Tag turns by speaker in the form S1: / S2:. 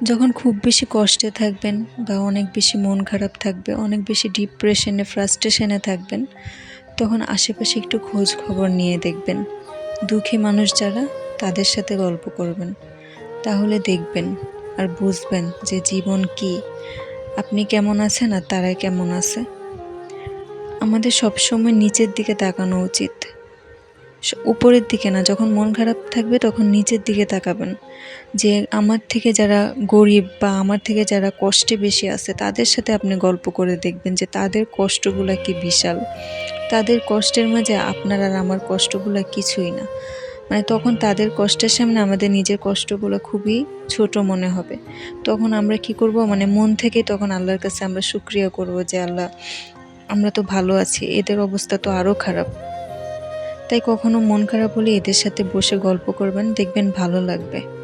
S1: যখন খুব বেশি কষ্টে থাকবেন বা অনেক বেশি মন খারাপ থাকবে, অনেক বেশি ডিপ্রেশনে, ফ্রাস্ট্রেশনে থাকবেন, তখন আশেপাশে একটু খোঁজ খবর নিয়ে দেখবেন। দুঃখী মানুষ যারা, তাদের সাথে গল্প করবেন। তাহলে দেখবেন আর বুঝবেন যে জীবন কি, আপনি কেমন আছেন আর তারাই কেমন আছে। আমাদের সবসময় নিচের দিকে তাকানো উচিত, উপরের দিকে না। যখন মন খারাপ থাকবে তখন নিচের দিকে তাকাবেন, যে আমার থেকে যারা গরিব বা আমার থেকে যারা কষ্টে বেশি আছে তাদের সাথে আপনি গল্প করে দেখবেন যে তাদের কষ্টগুলা কি বিশাল। তাদের কষ্টের মাঝে আপনার আর আমার কষ্টগুলা কিছুই না। মানে তখন তাদের কষ্টের সামনে আমাদের নিজের কষ্টগুলো খুবই ছোট মনে হবে। তখন আমরা কি করব, মানে মন থেকে তখন আল্লাহর কাছে আমরা শুকরিয়া করব যে আল্লাহ, আমরা তো ভালো আছি, এদের অবস্থা তো আরও খারাপ। তাই কখনো মন খারাপ হলে এদের সাথে বসে গল্প করবেন, দেখবেন ভালো লাগবে।